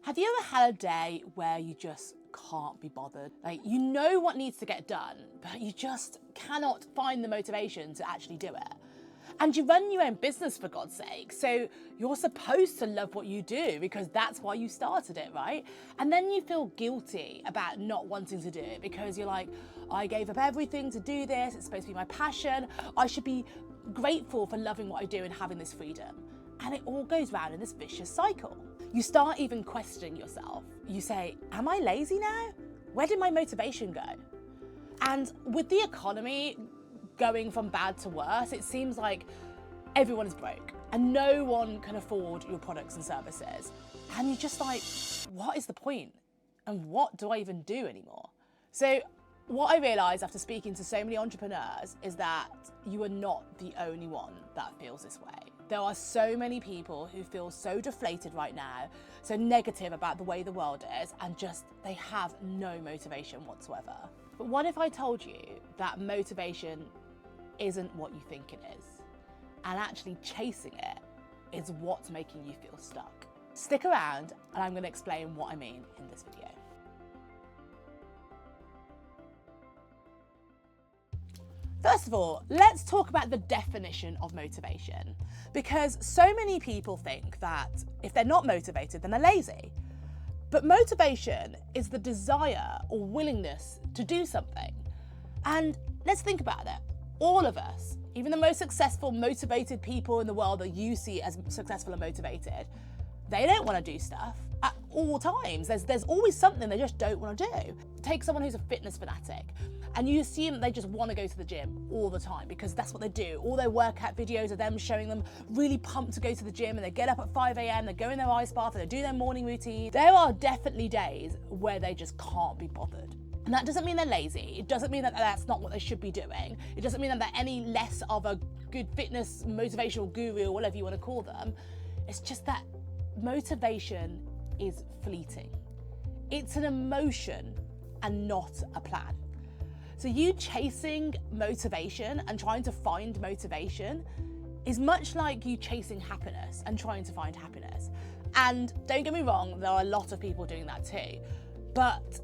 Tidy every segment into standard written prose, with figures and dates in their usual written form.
Have you ever had a day where you just can't be bothered? Like, you know what needs to get done, but you just cannot find the motivation to actually do it. And you run your own business, for God's sake, so you're supposed to love what you do because that's why you started it, right? And then you feel guilty about not wanting to do it because you're like, I gave up everything to do this, it's supposed to be my passion, I should be grateful for loving what I do and having this freedom. And it all goes round in this vicious cycle. You start even questioning yourself. You say, am I lazy now? Where did my motivation go? And with the economy going from bad to worse, it seems like everyone is broke and no one can afford your products and services. And you're just like, what is the point? And what do I even do anymore? So what I realized after speaking to so many entrepreneurs is that you are not the only one that feels this way. There are so many people who feel so deflated right now, so negative about the way the world is, and just they have no motivation whatsoever. But what if I told you that motivation isn't what you think it is, and actually chasing it is what's making you feel stuck? Stick around and I'm going to explain what I mean in this video. First of all, let's talk about the definition of motivation, because so many people think that if they're not motivated, then they're lazy. But motivation is the desire or willingness to do something. And let's think about it. All of us, even the most successful, motivated people in the world that you see as successful and motivated, they don't want to do stuff at all times. There's always something they just don't want to do. Take someone who's a fitness fanatic, and you assume that they just want to go to the gym all the time because that's what they do. All their workout videos are them showing them really pumped to go to the gym, and they get up at 5 a.m, they go in their ice bath, and they do their morning routine. There are definitely days where they just can't be bothered. And that doesn't mean they're lazy. It doesn't mean that that's not what they should be doing. It doesn't mean that they're any less of a good fitness motivational guru or whatever you want to call them. It's just that motivation is fleeting. It's an emotion and not a plan. So you chasing motivation and trying to find motivation is much like you chasing happiness and trying to find happiness. And don't get me wrong, there are a lot of people doing that too. But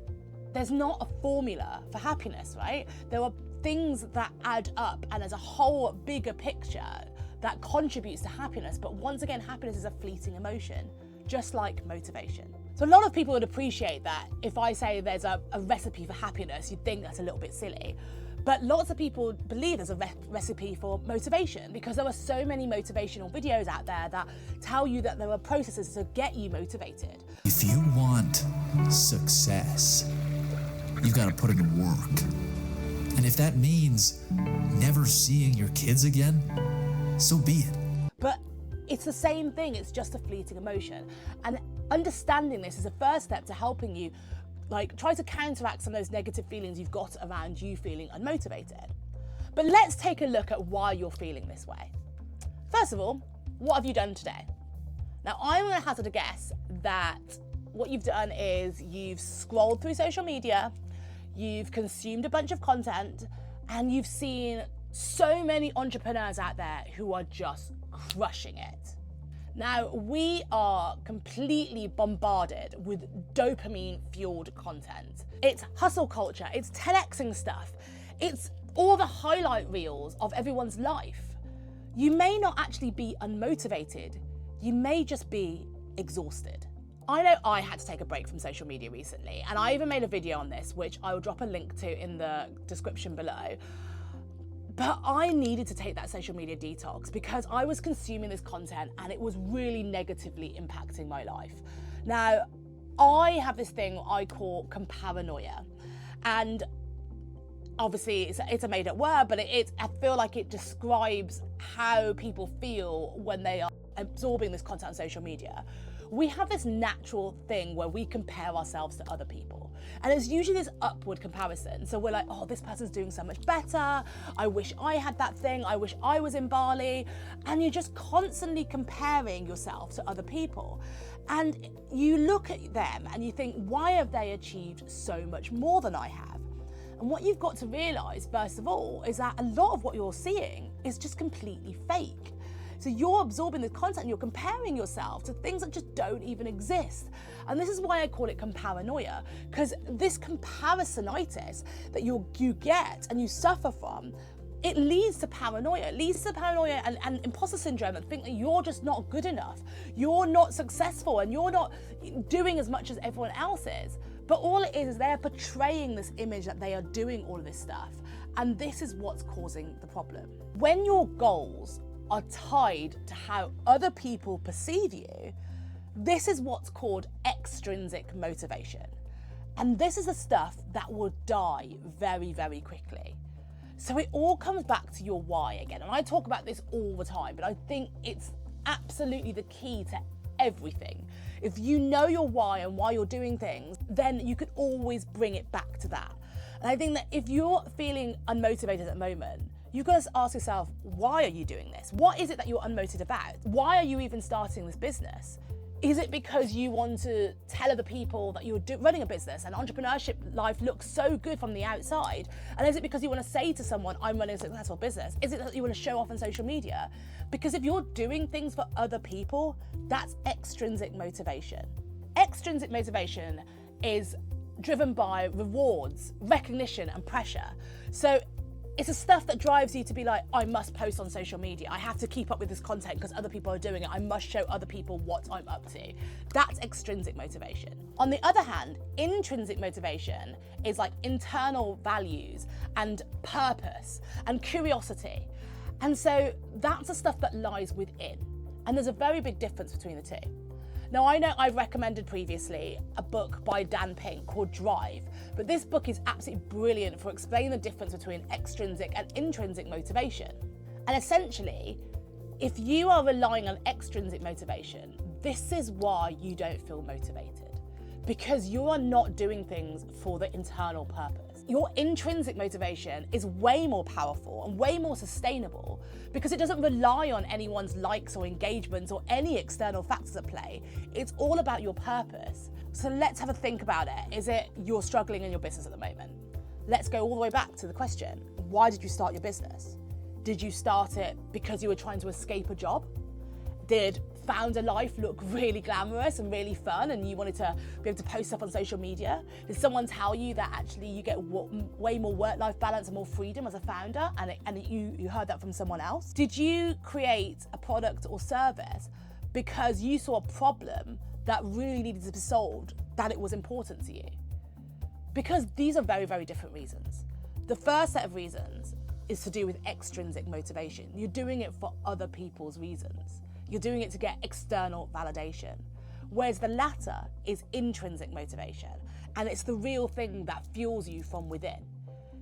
there's not a formula for happiness, right? There are things that add up, and there's a whole bigger picture that contributes to happiness. But once again, happiness is a fleeting emotion, just like motivation. So a lot of people would appreciate that if I say there's a recipe for happiness, you'd think that's a little bit silly. But lots of people believe there's a recipe for motivation because there are so many motivational videos out there that tell you that there are processes to get you motivated. If you want success, you've got to put in the work. And if that means never seeing your kids again, so be it. But it's the same thing, it's just a fleeting emotion. And understanding this is a first step to helping you try to counteract some of those negative feelings you've got around you feeling unmotivated. But let's take a look at why you're feeling this way. First of all, what have you done today? Now, I'm going to hazard a guess that what you've done is you've scrolled through social media, you've consumed a bunch of content, and you've seen so many entrepreneurs out there who are just crushing it. Now, we are completely bombarded with dopamine-fueled content. It's hustle culture, it's 10xing stuff, it's all the highlight reels of everyone's life. You may not actually be unmotivated, you may just be exhausted. I know I had to take a break from social media recently, and I even made a video on this, which I will drop a link to in the description below. But I needed to take that social media detox because I was consuming this content and it was really negatively impacting my life. Now, I have this thing I call comparanoia, and obviously it's a made up word, but I feel like it describes how people feel when they are absorbing this content on social media. We have this natural thing where we compare ourselves to other people. And it's usually this upward comparison. So we're like, oh, this person's doing so much better. I wish I had that thing. I wish I was in Bali. And you're just constantly comparing yourself to other people. And you look at them and you think, why have they achieved so much more than I have? And what you've got to realize, first of all, is that a lot of what you're seeing is just completely fake. So you're absorbing the content and you're comparing yourself to things that just don't even exist. And this is why I call it comparanoia, because this comparisonitis that you get and you suffer from, it leads to paranoia. It leads to paranoia and imposter syndrome, and think that you're just not good enough. You're not successful and you're not doing as much as everyone else is. But all it is they're portraying this image that they are doing all of this stuff. And this is what's causing the problem. When your goals are tied to how other people perceive you, this is what's called extrinsic motivation. And this is the stuff that will die very, very quickly. So it all comes back to your why again. And I talk about this all the time, but I think it's absolutely the key to everything. If you know your why and why you're doing things, then you can always bring it back to that. And I think that if you're feeling unmotivated at the moment, you've got to ask yourself, why are you doing this? What is it that you're unmotivated about? Why are you even starting this business? Is it because you want to tell other people that you're running a business and entrepreneurship life looks so good from the outside? And is it because you want to say to someone, I'm running a successful business? Is it that you want to show off on social media? Because if you're doing things for other people, that's extrinsic motivation. Extrinsic motivation is driven by rewards, recognition, and pressure. So it's the stuff that drives you to be like, I must post on social media. I have to keep up with this content because other people are doing it. I must show other people what I'm up to. That's extrinsic motivation. On the other hand, intrinsic motivation is like internal values and purpose and curiosity. And so that's the stuff that lies within. And there's a very big difference between the two. Now, I know I've recommended previously a book by Dan Pink called Drive, but this book is absolutely brilliant for explaining the difference between extrinsic and intrinsic motivation. And essentially, if you are relying on extrinsic motivation, this is why you don't feel motivated, because you are not doing things for the internal purpose. Your intrinsic motivation is way more powerful and way more sustainable because it doesn't rely on anyone's likes or engagements or any external factors at play. It's all about your purpose. So let's have a think about it. Is it you're struggling in your business at the moment? Let's go all the way back to the question, why did you start your business? Did you start it because you were trying to escape a job? Did founder life look really glamorous and really fun and you wanted to be able to post stuff on social media? Did someone tell you that actually you get way more work-life balance and more freedom as a founder and you heard that from someone else? Did you create a product or service because you saw a problem that really needed to be solved, that it was important to you? Because these are very, very different reasons. The first set of reasons is to do with extrinsic motivation. You're doing it for other people's reasons. You're doing it to get external validation. Whereas the latter is intrinsic motivation, and it's the real thing that fuels you from within.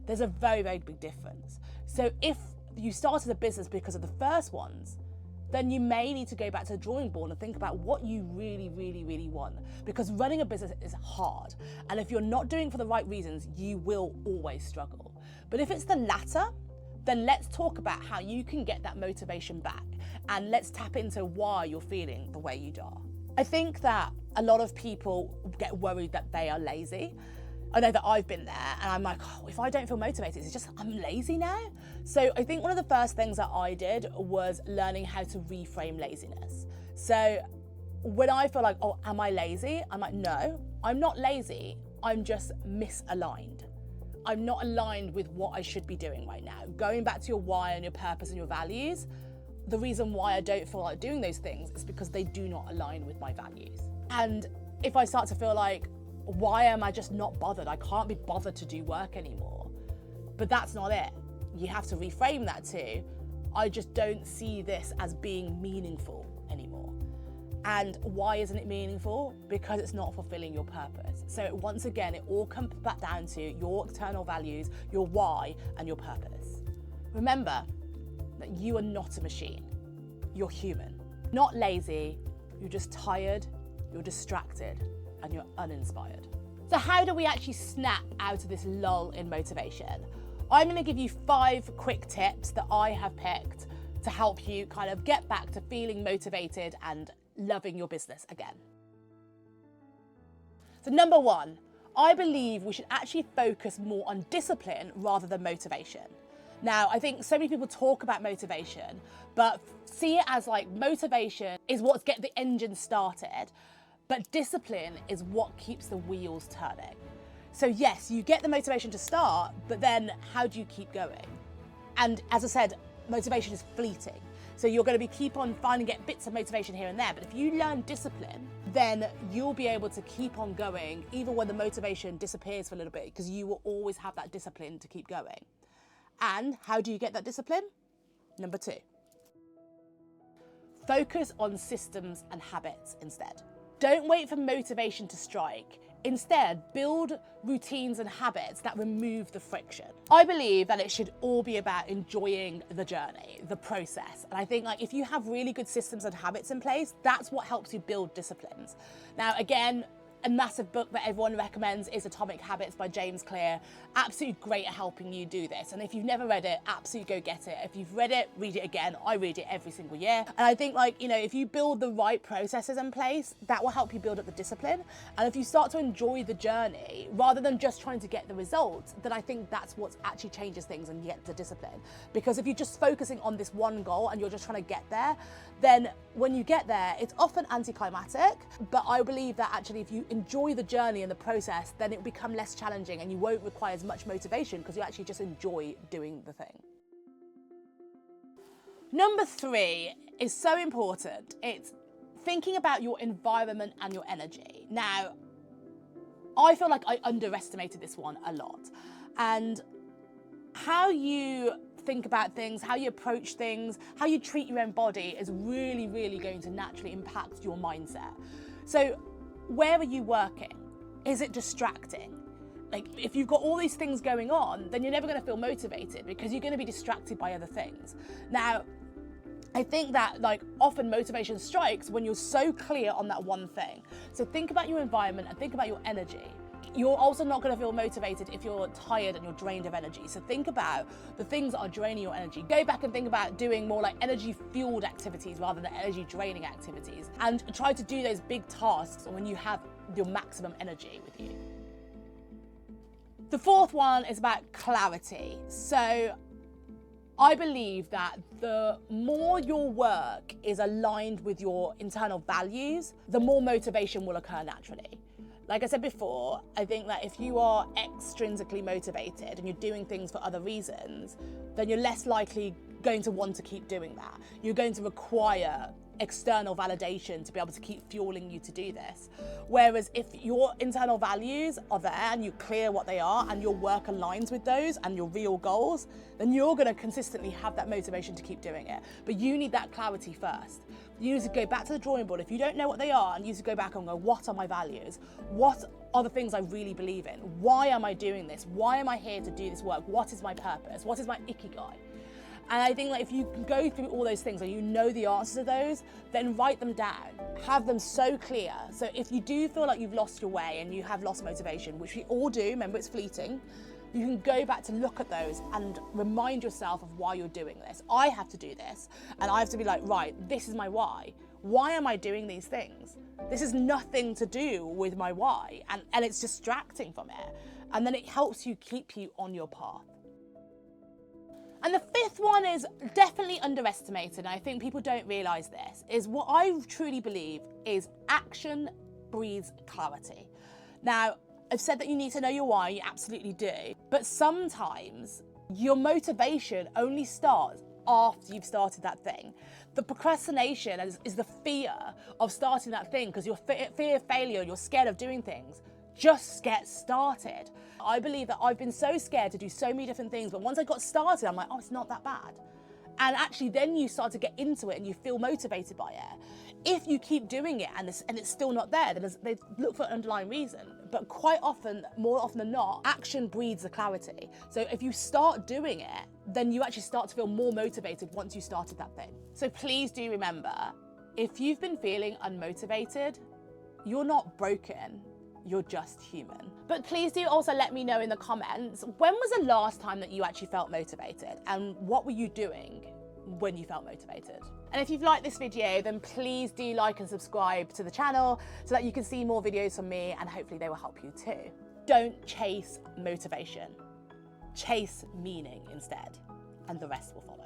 There's a very, very big difference. So if you started a business because of the first ones, then you may need to go back to the drawing board and think about what you really, really, really want. Because running a business is hard. And if you're not doing it for the right reasons, you will always struggle. But if it's the latter, then let's talk about how you can get that motivation back. And let's tap into why you're feeling the way you are. I think that a lot of people get worried that they are lazy. I know that I've been there and I'm like, oh, if I don't feel motivated, it's just I'm lazy now. So I think one of the first things that I did was learning how to reframe laziness. So when I feel like, oh, am I lazy? I'm like, no, I'm not lazy. I'm just misaligned. I'm not aligned with what I should be doing right now. Going back to your why and your purpose and your values, the reason why I don't feel like doing those things is because they do not align with my values. And if I start to feel like, why am I just not bothered? I can't be bothered to do work anymore. But that's not it. You have to reframe that to, I just don't see this as being meaningful anymore. And why isn't it meaningful? Because it's not fulfilling your purpose. So once again, it all comes back down to your external values, your why, and your purpose. Remember that you are not a machine. You're human. Not lazy, you're just tired, you're distracted, and you're uninspired. So how do we actually snap out of this lull in motivation? I'm gonna give you 5 quick tips that I have picked to help you kind of get back to feeling motivated and loving your business again. So number 1, I believe we should actually focus more on discipline rather than motivation. Now, I think so many people talk about motivation, but see it as like motivation is what's get the engine started, but discipline is what keeps the wheels turning. So yes, you get the motivation to start, but then how do you keep going? And as I said, motivation is fleeting. So you're going to keep on get bits of motivation here and there. But if you learn discipline, then you'll be able to keep on going even when the motivation disappears for a little bit, because you will always have that discipline to keep going. And how do you get that discipline? Number 2, focus on systems and habits instead. Don't wait for motivation to strike. Instead, build routines and habits that remove the friction. I believe that it should all be about enjoying the journey, the process. And I think like if you have really good systems and habits in place, that's what helps you build disciplines. Now, again, a massive book that everyone recommends is Atomic Habits by James Clear. Absolutely great at helping you do this. And if you've never read it, absolutely go get it. If you've read it, read it again. I read it every single year. And I think like, you know, if you build the right processes in place, that will help you build up the discipline. And if you start to enjoy the journey, rather than just trying to get the results, then I think that's what actually changes things and you get the discipline. Because if you're just focusing on this one goal and you're just trying to get there, then when you get there, it's often anticlimactic. But I believe that actually if you enjoy the journey and the process, then it will become less challenging and you won't require as much motivation because you actually just enjoy doing the thing. Number 3 is so important. It's thinking about your environment and your energy. Now, I feel like I underestimated this one a lot. And how you think about things, how you approach things, how you treat your own body is really, really going to naturally impact your mindset. So where are you working? Is it distracting? Like if you've got all these things going on, then you're never going to feel motivated because you're going to be distracted by other things. Now, I think that like often motivation strikes when you're so clear on that one thing. So think about your environment and think about your energy. You're also not going to feel motivated if you're tired and you're drained of energy. So think about the things that are draining your energy. Go back and think about doing more like energy fueled activities rather than energy draining activities, and try to do those big tasks when you have your maximum energy with you. The 4th one is about clarity. So I believe that the more your work is aligned with your internal values, the more motivation will occur naturally. Like I said before, I think that if you are extrinsically motivated and you're doing things for other reasons, then you're less likely going to want to keep doing that. You're going to require external validation to be able to keep fueling you to do this. Whereas if your internal values are there and you're clear what they are and your work aligns with those and your real goals, then you're going to consistently have that motivation to keep doing it. But you need that clarity first. You need to go back to the drawing board. If you don't know what they are, and you need to go back and go, what are my values? What are the things I really believe in? Why am I doing this? Why am I here to do this work? What is my purpose? What is my ikigai? And I think that if you can go through all those things and you know the answers to those, then write them down. Have them so clear. So if you do feel like you've lost your way and you have lost motivation, which we all do, remember it's fleeting, you can go back to look at those and remind yourself of why you're doing this. I have to do this, and I have to be like, right, this is my why. Why am I doing these things? This is nothing to do with my why, and it's distracting from it. And then it helps you keep you on your path. And the 5th one is definitely underestimated, and I think people don't realise this, is what I truly believe is action breeds clarity. Now, I've said that you need to know your why, you absolutely do, but sometimes your motivation only starts after you've started that thing. The procrastination is the fear of starting that thing because you're fear of failure, you're scared of doing things. Just get started. I believe that I've been so scared to do so many different things, but once I got started, I'm like, oh, it's not that bad. And actually then you start to get into it and you feel motivated by it. If you keep doing it and it's still not there, then they look for an underlying reason. But quite often, more often than not, action breeds the clarity. So if you start doing it, then you actually start to feel more motivated once you started that thing. So please do remember, if you've been feeling unmotivated, you're not broken. You're just human. But please do also let me know in the comments, when was the last time that you actually felt motivated and what were you doing when you felt motivated? And if you've liked this video, then please do like and subscribe to the channel so that you can see more videos from me and hopefully they will help you too. Don't chase motivation. Chase meaning instead. and the rest will follow.